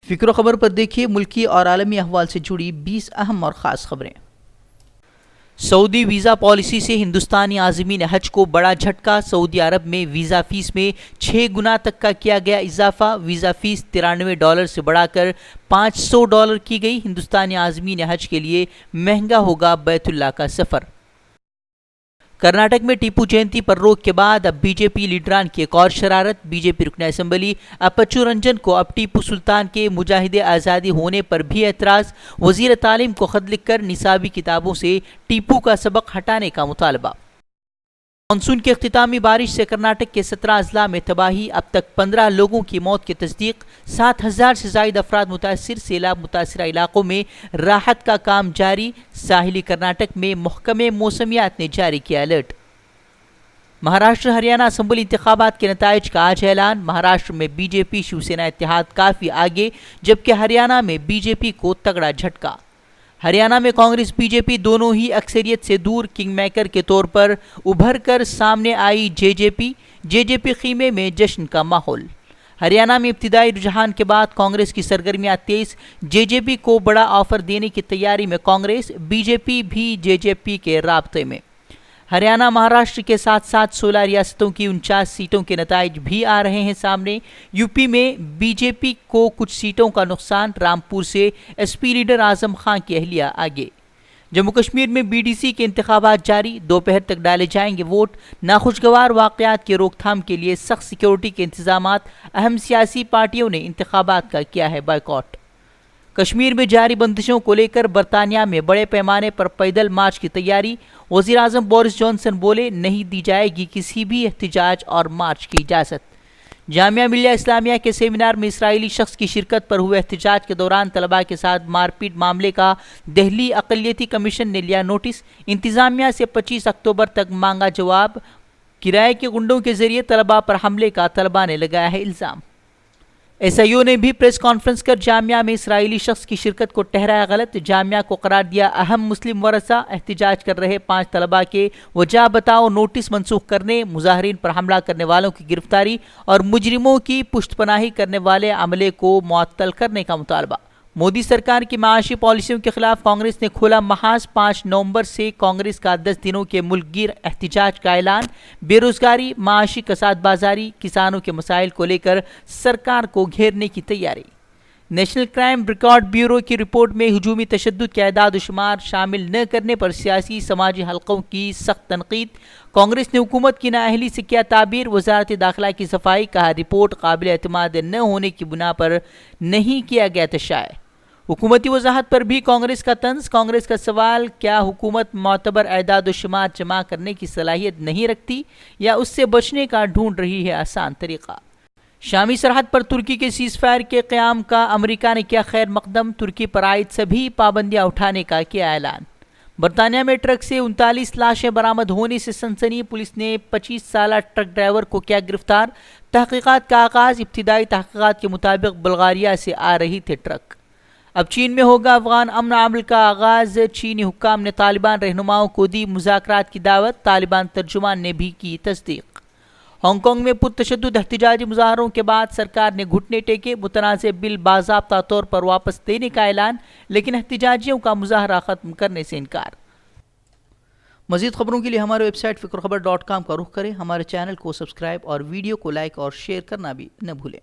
فکر و خبر پر دیکھیے ملکی اور عالمی احوال سے جڑی 20 اہم اور خاص خبریں۔ سعودی ویزا پالیسی سے ہندوستانی عازمین حج کو بڑا جھٹکا، سعودی عرب میں ویزا فیس میں 6 گنا تک کا کیا گیا اضافہ، ویزا فیس $93 سے بڑھا کر $500 کی گئی، ہندوستانی عازمین حج کے لیے مہنگا ہوگا بیت اللہ کا سفر۔ کرناٹک میں ٹیپو جینتی پر روک کے بعد اب بی جے پی لیڈران کی ایک اور شرارت، بی جے پی رکن اسمبلی اپچو رنجن کو اب ٹیپو سلطان کے مجاہد آزادی ہونے پر بھی اعتراض، وزیر تعلیم کو خط لکھ کر نصابی کتابوں سے ٹیپو کا سبق ہٹانے کا مطالبہ۔ مانسون کے اختتامی بارش سے کرناٹک کے 17 اضلاع میں تباہی، اب تک 15 لوگوں کی موت کی تصدیق، 7,000 سے زائد افراد متاثر، سیلاب متاثرہ علاقوں میں راحت کا کام جاری، ساحلی کرناٹک میں محکمہ موسمیات نے جاری کیا الرٹ۔ مہاراشٹر ہریانہ اسمبلی انتخابات کے نتائج کا آج اعلان، مہاراشٹر میں بی جے پی شیو سینا اتحاد کافی آگے، جبکہ ہریانہ میں بی جے پی کو تگڑا جھٹکا۔ ہریانہ میں کانگریس بی جے پی دونوں ہی اکثریت سے دور، کنگ میکر کے طور پر ابھر کر سامنے آئی جے جے پی خیمے میں جشن کا ماحول۔ ہریانہ میں ابتدائی رجحان کے بعد کانگریس کی سرگرمیاں تیز، جے پی کو بڑا آفر دینے کی تیاری میں کانگریس، بی جے پی بھی جے پی کے رابطے میں۔ ہریانہ مہاراشٹر کے ساتھ ساتھ 16 ریاستوں کی 49 سیٹوں کے نتائج بھی آ رہے ہیں سامنے۔ یو پی میں بی جے پی کو کچھ سیٹوں کا نقصان، رامپور سے S P leader Azam Khan کی اہلیہ آگے۔ جموں کشمیر میں بی ڈی سی کے انتخابات جاری، دوپہر تک ڈالے جائیں گے ووٹ، ناخوشگوار واقعات کی روک تھام کے لیے سخت سیکیورٹی کے انتظامات، اہم سیاسی پارٹیوں نے انتخابات کا کیا ہے بائیکاٹ۔ کشمیر میں جاری بندشوں کو لے کر برطانیہ میں بڑے پیمانے پر پیدل مارچ کی تیاری، وزیر اعظم بورس جانسن بولے نہیں دی جائے گی کسی بھی احتجاج اور مارچ کی اجازت۔ جامعہ ملیہ اسلامیہ کے سیمینار میں اسرائیلی شخص کی شرکت پر ہوئے احتجاج کے دوران طلباء کے ساتھ مار پیٹ معاملے کا دہلی اقلیتی کمیشن نے لیا نوٹس، انتظامیہ سے 25 اکتوبر تک مانگا جواب، کرائے کے گنڈوں کے ذریعے طلباء پر حملے کا طلباء نے لگایا ہے الزام۔ ایس آئی او نے بھی پریس کانفرنس کر جامعہ میں اسرائیلی شخص کی شرکت کو ٹھہرایا غلط، جامعہ کو قرار دیا اہم مسلم ورثہ، احتجاج کر رہے 5 طلباء کے وجہ بتاؤ نوٹس منسوخ کرنے، مظاہرین پر حملہ کرنے والوں کی گرفتاری اور مجرموں کی پشت پناہی کرنے والے عملے کو معطل کرنے کا مطالبہ۔ مودی سرکار کی معاشی پالیسیوں کے خلاف کانگریس نے کھولا محاذ، 5 نومبر سے کانگریس کا 10 دنوں کے ملک گیر احتجاج کا اعلان، بے روزگاری، معاشی کساد بازاری، کسانوں کے مسائل کو لے کر سرکار کو گھیرنے کی تیاری۔ نیشنل کرائم ریکارڈ بیورو کی رپورٹ میں ہجومی تشدد کے اعداد و شمار شامل نہ کرنے پر سیاسی سماجی حلقوں کی سخت تنقید، کانگریس نے حکومت کی نااہلی سے کیا تعبیر، وزارت داخلہ کی صفائی، کہا رپورٹ قابل اعتماد نہ ہونے کی بنا پر نہیں کیا گیا تھا شائع۔ حکومتی وضاحت پر بھی کانگریس کا طنز، کانگریس کا سوال، کیا حکومت معتبر اعداد و شمار جمع کرنے کی صلاحیت نہیں رکھتی یا اس سے بچنے کا ڈھونڈ رہی ہے آسان طریقہ؟ شامی سرحد پر ترکی کے سیز فائر کے قیام کا امریکہ نے کیا خیر مقدم، ترکی پر عائد سبھی پابندیاں اٹھانے کا کیا اعلان۔ برطانیہ میں ٹرک سے 39 لاشیں برآمد ہونے سے سنسنی، پولیس نے 25 سالہ ٹرک ڈرائیور کو کیا گرفتار، تحقیقات کا آغاز، ابتدائی تحقیقات کے مطابق بلغاریہ سے آ رہی تھے ٹرک۔ اب چین میں ہوگا افغان امن عمل کا آغاز، چینی حکام نے طالبان رہنماؤں کو دی مذاکرات کی دعوت، طالبان ترجمان نے بھی کی تصدیق۔ ہانگ کانگ میں پرتشدد احتجاجی مظاہروں کے بعد سرکار نے گھٹنے ٹیکے، متنازع بل باضابطہ طور پر واپس دینے کا اعلان، لیکن احتجاجیوں کا مظاہرہ ختم کرنے سے انکار۔ مزید خبروں کے لیے ہمارے ویب سائٹ فکرخبر.com کا رخ کریں، ہمارے چینل کو سبسکرائب اور ویڈیو کو لائک اور شیئر کرنا بھی نہ بھولیں۔